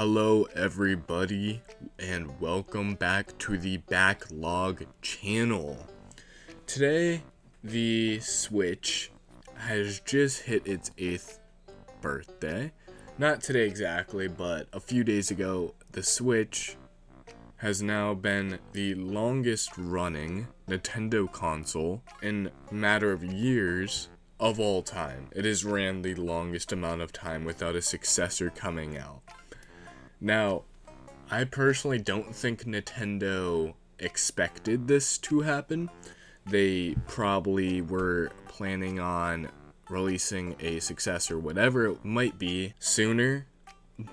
Hello everybody and welcome back to the Backlog channel. Today the Switch has just hit its 8th birthday. Not today exactly, but a few days ago the Switch has now been the longest running Nintendo console in a matter of years of all time. It has ran the longest amount of time without a successor coming out. Now, I personally don't think Nintendo expected this to happen. They probably were planning on releasing a successor, whatever it might be, sooner.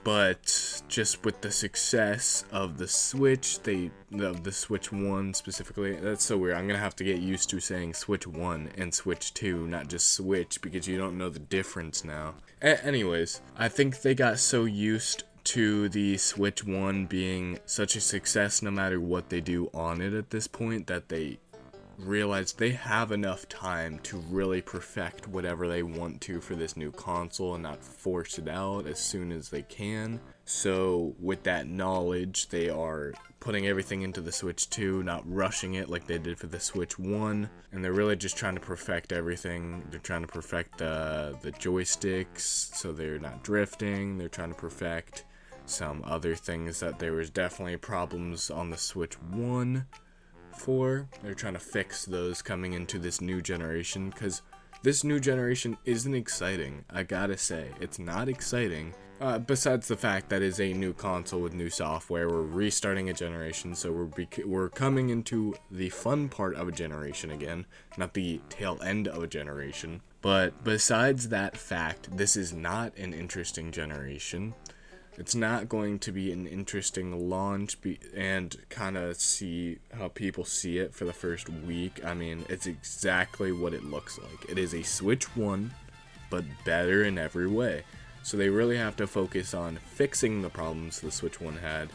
But just with the success of the Switch, of the Switch 1 specifically, that's so weird. I'm going to have to get used to saying Switch 1 and Switch 2, not just Switch, because you don't know the difference now. Anyways, I think they got so used to the Switch 1 being such a success no matter what they do on it at this point that they realized they have enough time to really perfect whatever they want to for this new console and not force it out as soon as they can. So with that knowledge, they are putting everything into the Switch 2, not rushing it like they did for the Switch 1, and they're really just trying to perfect everything. They're trying to perfect the joysticks so they're not drifting. They're trying to perfect some other things that there was definitely problems on the Switch 1 for. They're trying to fix those coming into this new generation, because this new generation isn't exciting. I gotta say, it's not exciting. Besides the fact that it's a new console with new software, we're restarting a generation, so we're coming into the fun part of a generation again, not the tail end of a generation. But besides that fact, this is not an interesting generation. It's not going to be an interesting launch and kind of see how people see it for the first week. I mean, it's exactly what it looks like. It is a Switch 1, but better in every way. So they really have to focus on fixing the problems the Switch 1 had,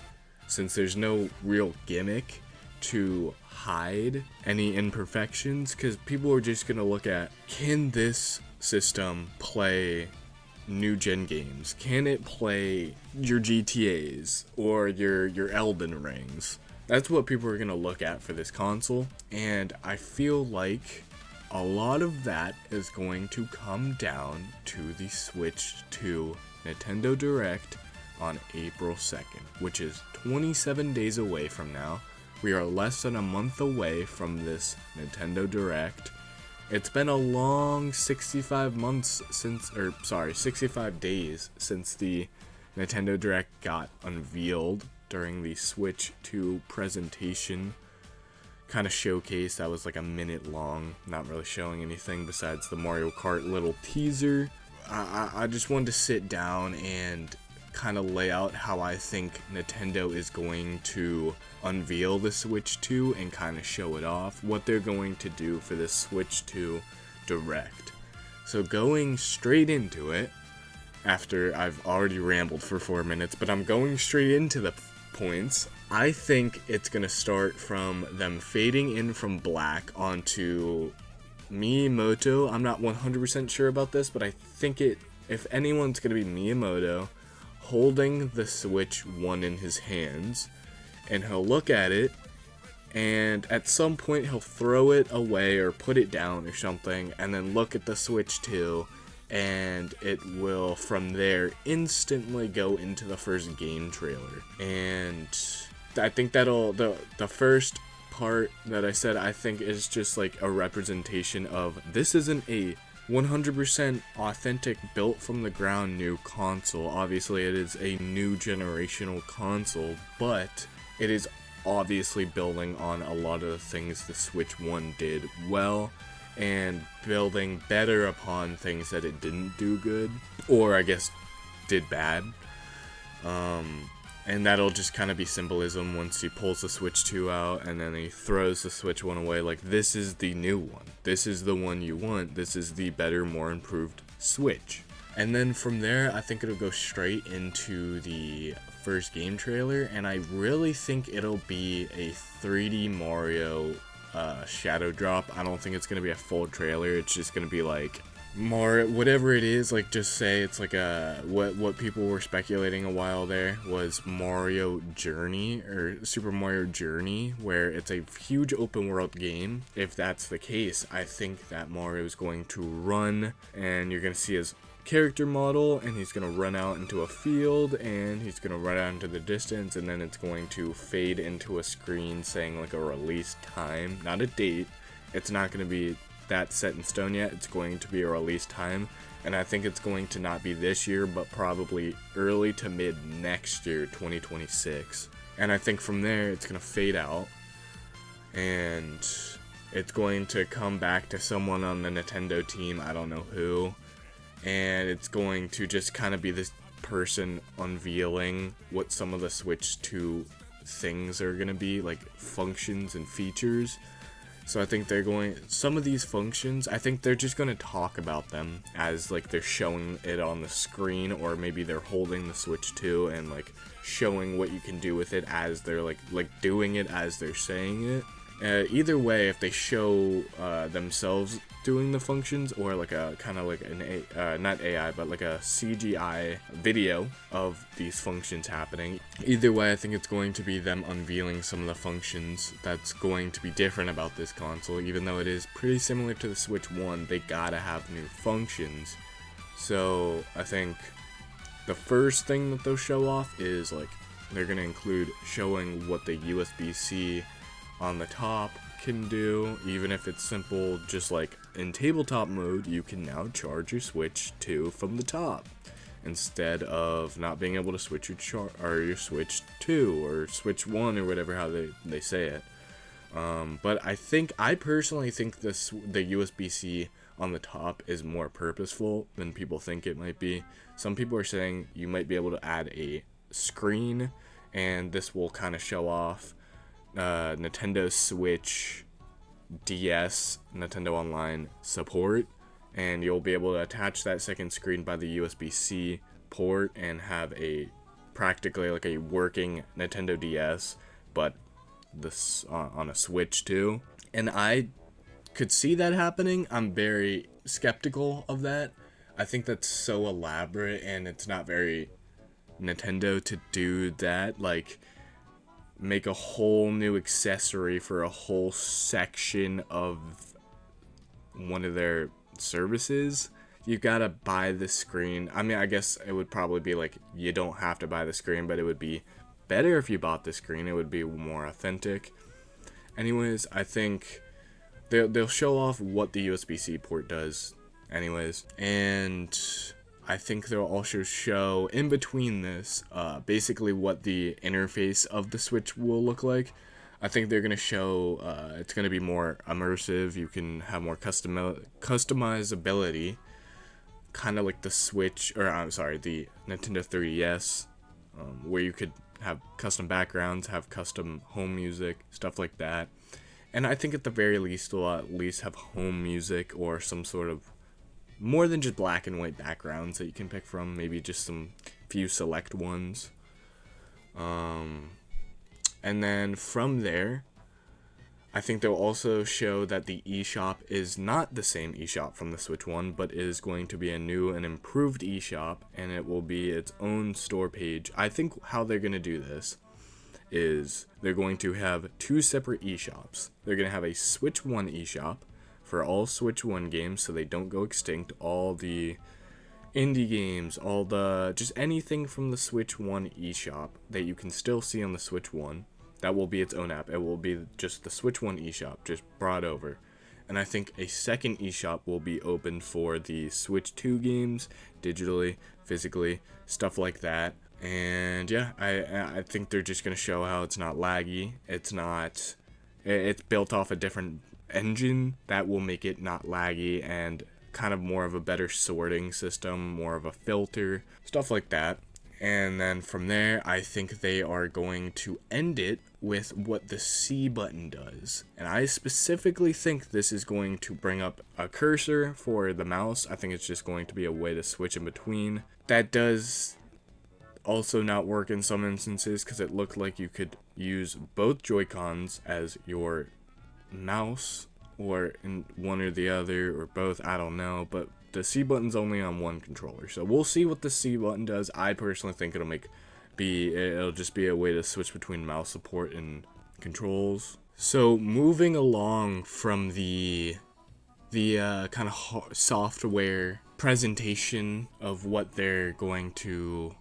since there's no real gimmick to hide any imperfections, because people are just going to look at, can this system play new gen games? Can it play your GTAs or your Elden Rings? That's what people are gonna look at for this console, and I feel like a lot of that is going to come down to the Switch 2 Nintendo Direct on April 2nd, which is 27 days away from now. We are less than a month away from this Nintendo Direct. It's been a long 65 days since the Nintendo Direct got unveiled during the Switch 2 presentation kind of showcase that was like a minute long, not really showing anything besides the Mario Kart little teaser. I just wanted to sit down and kind of lay out how I think Nintendo is going to unveil the Switch 2 and kind of show it off, what they're going to do for the Switch 2 Direct. So going straight into it, after I've already rambled for 4 minutes, but I'm going straight into the points. I think it's going to start from them fading in from black onto Miyamoto. I'm not 100% sure about this, but I think if anyone's going to be Miyamoto, holding the Switch 1 in his hands, and he'll look at it, and at some point he'll throw it away or put it down or something, and then look at the Switch 2, and it will from there instantly go into the first game trailer. And I think the first part that I said, I think is just like a representation of, this isn't a 100% authentic, built from the ground new console. Obviously it is a new generational console, but it is obviously building on a lot of the things the Switch 1 did well, and building better upon things that it didn't do good, or I guess did bad. And that'll just kind of be symbolism once he pulls the Switch 2 out and then he throws the Switch 1 away, like, this is the new one. This is the one you want. This is the better, more improved Switch. And then from there, I think it'll go straight into the first game trailer, and I really think it'll be a 3D Mario shadow drop. I don't think it's going to be a full trailer. It's just going to be like more whatever it is, like just say it's like a what people were speculating a while there was Mario Journey or Super Mario Journey, where it's a huge open world game. If that's the case, I think that Mario is going to run and you're going to see his character model and he's going to run out into a field and he's going to run out into the distance, and then it's going to fade into a screen saying like a release time, not a date. It's not going to be that set in stone yet. It's going to be a release time, and I think it's going to not be this year, but probably early to mid next year, 2026. And I think from there it's going to fade out and it's going to come back to someone on the Nintendo team, I don't know who, and it's going to just kind of be this person unveiling what some of the Switch 2 things are going to be, like functions and features. So I think some of these functions, I think they're just going to talk about them as like they're showing it on the screen, or maybe they're holding the Switch 2 and like showing what you can do with it as they're like doing it as they're saying it. Either way, if they show themselves doing the functions, or like a kind of like not AI, but like a CGI video of these functions happening. Either way, I think it's going to be them unveiling some of the functions that's going to be different about this console. Even though it is pretty similar to the Switch 1, they gotta have new functions. So I think the first thing that they'll show off is like they're gonna include showing what the USB-C on the top can do, even if it's simple, just like in tabletop mode, you can now charge your Switch 2 from the top instead of not being able to switch your Switch 2 or Switch 1 or whatever how they say it. But I personally think the USB-C on the top is more purposeful than people think it might be. Some people are saying you might be able to add a screen, and this will kind of show off Nintendo Switch DS Nintendo Online support, and you'll be able to attach that second screen by the USB-C port and have a practically like a working Nintendo DS, but this on a Switch too. And I could see that happening. I'm very skeptical of that. I think that's so elaborate and it's not very Nintendo to do that, like make a whole new accessory for a whole section of one of their services. You gotta buy the screen. I mean, I guess it would probably be like you don't have to buy the screen, but it would be better if you bought the screen. It would be more authentic. Anyways, I think they'll show off what the USB-C port does anyways, and I think they'll also show in between this basically what the interface of the Switch will look like. I think they're going to show it's going to be more immersive. You can have more customizability, kind of like the Switch, or I'm sorry, the Nintendo 3DS, where you could have custom backgrounds, have custom home music, stuff like that. And I think at the very least we'll at least have home music or some sort of more than just black and white backgrounds that you can pick from, maybe just some few select ones. And then from there, I think they'll also show that the eShop is not the same eShop from the Switch 1, but is going to be a new and improved eShop, and it will be its own store page. I think how they're going to do this is they're going to have two separate eShops. They're going to have a Switch 1 eShop for all Switch 1 games so they don't go extinct, all the indie games, all the just anything from the Switch 1 eShop that you can still see on the Switch 1. That will be its own app. It will be just the Switch 1 eShop, just brought over. And I think a second eShop will be open for the Switch 2 games, digitally, physically, stuff like that. And yeah, I think they're just going to show how it's not laggy. It's built off a different engine that will make it not laggy, and kind of more of a better sorting system, more of a filter, stuff like that. And then from there, I think they are going to end it with what the C button does. And I specifically think this is going to bring up a cursor for the mouse. I think it's just going to be a way to switch in between. That does also not work in some instances because it looked like you could use both Joy-Cons as your mouse, or in one or the other, or both, I don't know. But the C button's only on one controller. So we'll see what the C button does. I personally think it'll just be a way to switch between mouse support and controls. So moving along from the kind of software presentation of what they're going to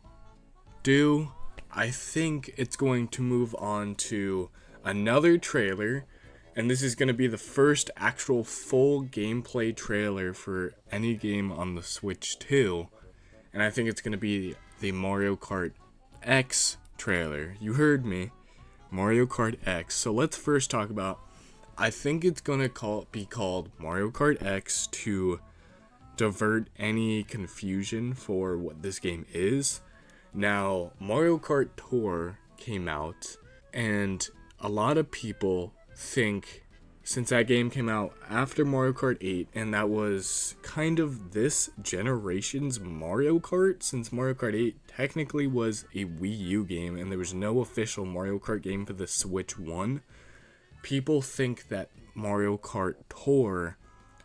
do, I think it's going to move on to another trailer, and this is going to be the first actual full gameplay trailer for any game on the Switch 2, and I think it's going to be the Mario Kart X trailer. You heard me, Mario Kart X. So let's first talk about, I think it's going to be called Mario Kart X to divert any confusion for what this game is. Now, Mario Kart Tour came out, and a lot of people think, since that game came out after Mario Kart 8, and that was kind of this generation's Mario Kart, since Mario Kart 8 technically was a Wii U game, and there was no official Mario Kart game for the Switch 1, people think that Mario Kart Tour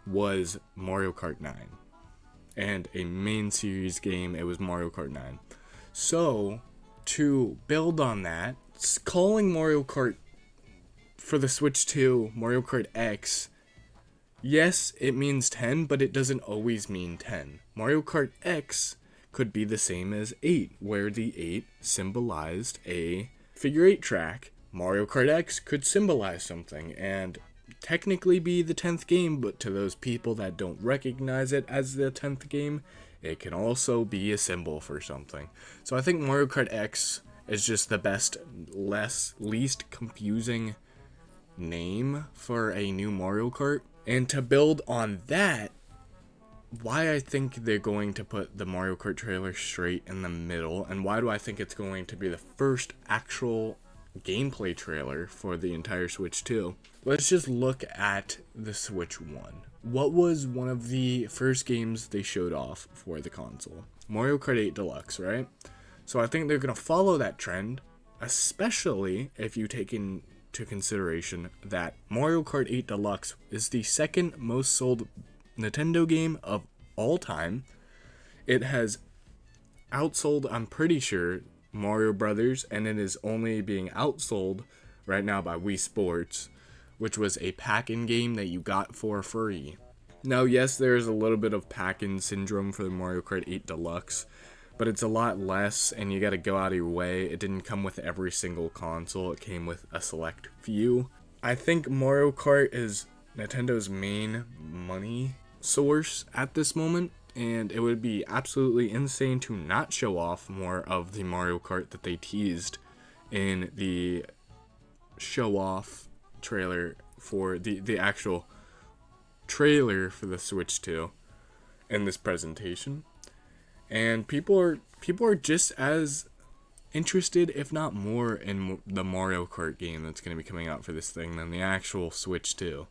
was Mario Kart 9. And a main series game, it was Mario Kart 9. So, to build on that, calling Mario Kart for the Switch 2 Mario Kart X, yes, it means 10, but it doesn't always mean 10. Mario Kart X could be the same as 8, where the 8 symbolized a figure 8 track. Mario Kart X could symbolize something and technically be the 10th game, but to those people that don't recognize it as the 10th game, it can also be a symbol for something. So I think Mario Kart X is just the best, least confusing name for a new Mario Kart. And to build on that, why I think they're going to put the Mario Kart trailer straight in the middle, and why do I think it's going to be the first actual gameplay trailer for the entire Switch 2. Let's just look at the Switch 1. What was one of the first games they showed off for the console? Mario Kart 8 Deluxe, right? So I think they're going to follow that trend, especially if you take into consideration that Mario Kart 8 Deluxe is the second most sold Nintendo game of all time. It has outsold, I'm pretty sure, Mario Brothers, and it is only being outsold right now by Wii Sports, which was a pack-in game that you got for free. Now, yes, there is a little bit of pack-in syndrome for the Mario Kart 8 Deluxe, but it's a lot less, and you gotta go out of your way. It didn't come with every single console, it came with a select few. I think Mario Kart is Nintendo's main money source at this moment, and it would be absolutely insane to not show off more of the Mario Kart that they teased in the show-off trailer for the actual trailer for the Switch 2 in this presentation. And people are just as interested, if not more, in the Mario Kart game that's going to be coming out for this thing than the actual Switch 2.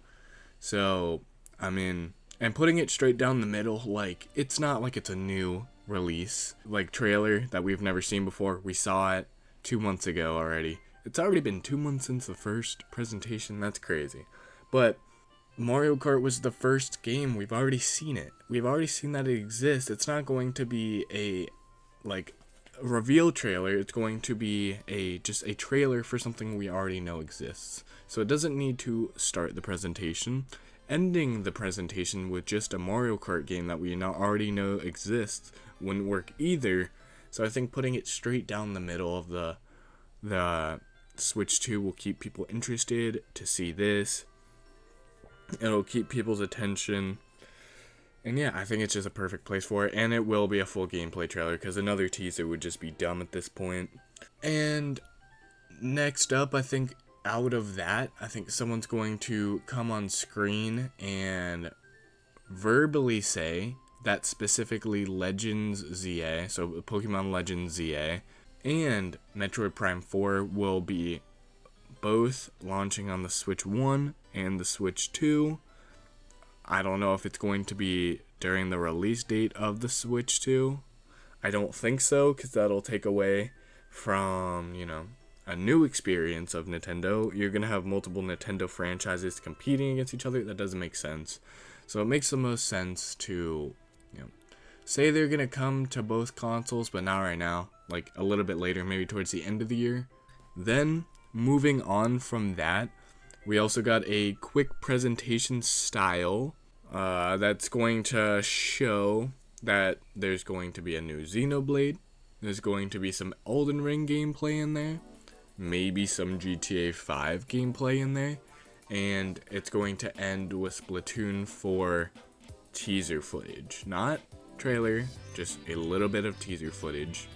So, I mean, and putting it straight down the middle, like, it's not like it's a new release, like, trailer that we've never seen before. We saw it 2 months ago already. It's already been 2 months since the first presentation. That's crazy. But Mario Kart was the first game. We've already seen it. We've already seen that it exists. It's not going to be a reveal trailer. It's going to be just a trailer for something we already know exists. So it doesn't need to start the presentation. Ending the presentation with just a Mario Kart game that we already know exists wouldn't work either. So I think putting it straight down the middle of the Switch 2 will keep people interested to see this. It'll keep people's attention. And yeah, I think it's just a perfect place for it. And it will be a full gameplay trailer, because another teaser would just be dumb at this point. And next up, I think out of that, I think someone's going to come on screen and verbally say that specifically Legends ZA, so Pokemon Legends ZA, and Metroid Prime 4 will be both launching on the Switch 1 and the Switch 2. I don't know if it's going to be during the release date of the Switch 2. I don't think so, because that'll take away from, a new experience of Nintendo. You're going to have multiple Nintendo franchises competing against each other. That doesn't make sense. So it makes the most sense to say they're gonna come to both consoles, but not right now, like a little bit later, maybe towards the end of the year. Then moving on from that, we also got a quick presentation style that's going to show that there's going to be a new Xenoblade, there's going to be some Elden Ring gameplay in there, maybe some GTA 5 gameplay in there, and it's going to end with Splatoon 4 teaser footage. Not trailer, just a little bit of teaser footage.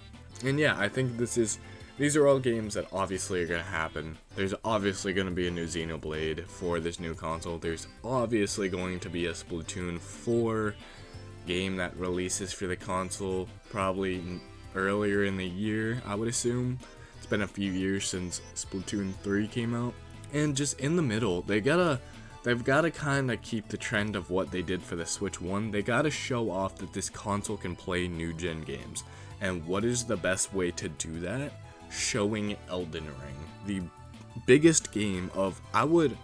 And yeah, I think these are all games that obviously are going to happen. There's obviously going to be a new Xenoblade for this new console. There's obviously going to be a Splatoon 4 game that releases for the console probably earlier in the year, I would assume. It's been a few years since Splatoon 3 came out. And just in the middle, they've got to kind of keep the trend of what they did for the Switch 1. They got to show off that this console can play new gen games. And what is the best way to do that? Showing Elden Ring, the biggest game of, I would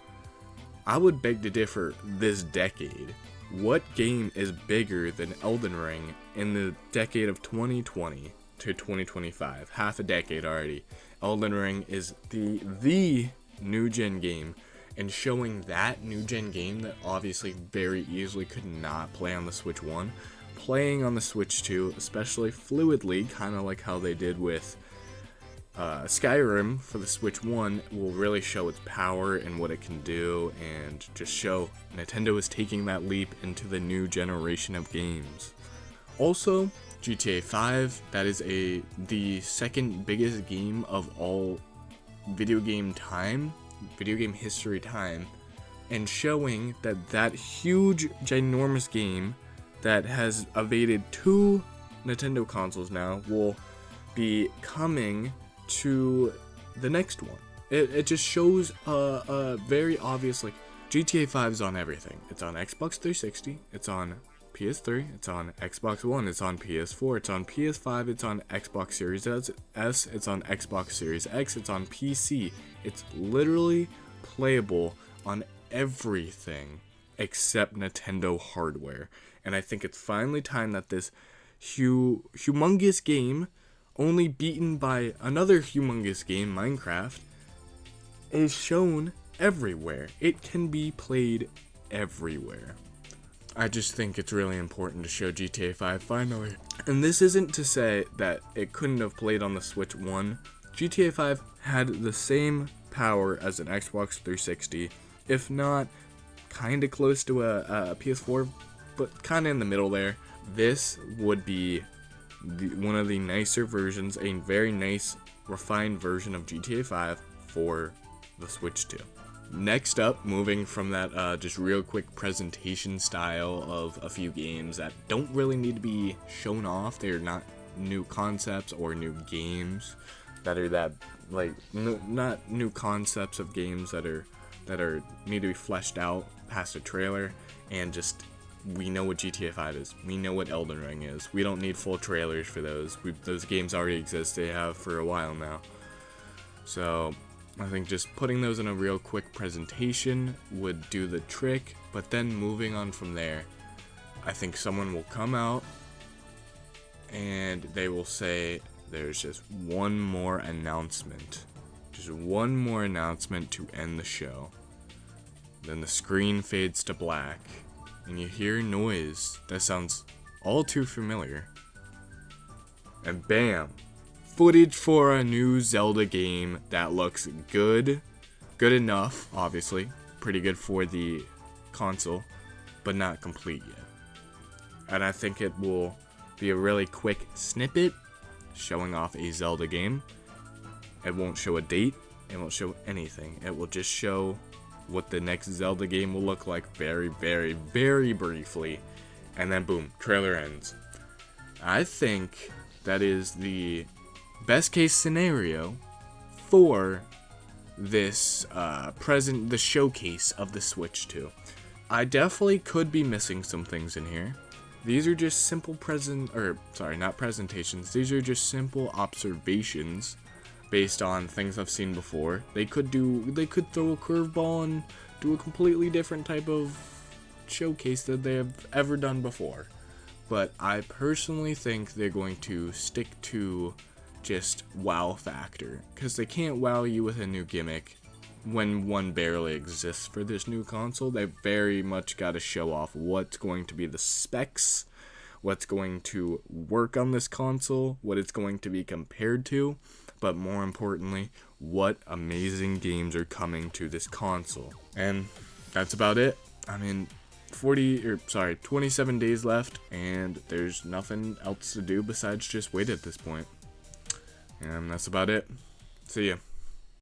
beg to differ, this decade. What game is bigger than Elden Ring in the decade of 2020 to 2025? Half a decade already. Elden Ring is the new gen game, and showing that new gen game that obviously very easily could not play on the Switch 1, playing on the Switch 2, especially fluidly, kind of like how they did with Skyrim for the Switch 1, will really show its power and what it can do, and just show Nintendo is taking that leap into the new generation of games. Also, GTA 5, that is the second biggest game of all video game history time, and showing that huge, ginormous game that has evaded 2 Nintendo consoles now will be coming to the next one. It just shows a very obvious, like, GTA 5 is on everything. It's on Xbox 360, it's on PS3, it's on Xbox One, it's on PS4, it's on PS5, it's on Xbox Series S, it's on Xbox Series X, it's on PC. It's literally playable on everything except Nintendo hardware. And I think it's finally time that this humongous game, only beaten by another humongous game, Minecraft, is shown everywhere. It can be played everywhere. I just think it's really important to show GTA 5 finally. And this isn't to say that it couldn't have played on the Switch 1. GTA 5 had the same power as an Xbox 360, if not kind of close to a PS4, but kind of in the middle there. This would be one of the nicer versions, a very nice, refined version of GTA 5 for the Switch 2. Next up, moving from that just real quick presentation style of a few games that don't really need to be shown off. They're not new concepts or new games that are not new concepts of games that are need to be fleshed out past a trailer, and just, we know what GTA 5 is. We know what Elden Ring is. We don't need full trailers for those. Those games already exist. They have for a while now. So I think just putting those in a real quick presentation would do the trick, but then moving on from there, I think someone will come out and they will say there's just one more announcement. Just one more announcement to end the show. Then the screen fades to black, and you hear noise that sounds all too familiar. And bam! Footage for a new Zelda game that looks good enough, obviously, pretty good for the console, but not complete yet. And I think it will be a really quick snippet showing off a Zelda game. It won't show a date, it won't show anything. It will just show what the next Zelda game will look like very, very, very briefly, and then boom, trailer ends. I think that is the best case scenario for this the showcase of the Switch 2. I definitely could be missing some things in here. These are just simple not presentations. These are just simple observations based on things I've seen before. They could throw a curveball and do a completely different type of showcase that they have ever done before. but I personally think they're going to stick to just wow factor, because they can't wow you with a new gimmick when one barely exists for this new console. They very much got to show off what's going to be the specs, what's going to work on this console, what it's going to be compared to, but more importantly, what amazing games are coming to this console. And that's about it. I mean, 27 days left, and there's nothing else to do besides just wait at this point. And that's about it. See ya.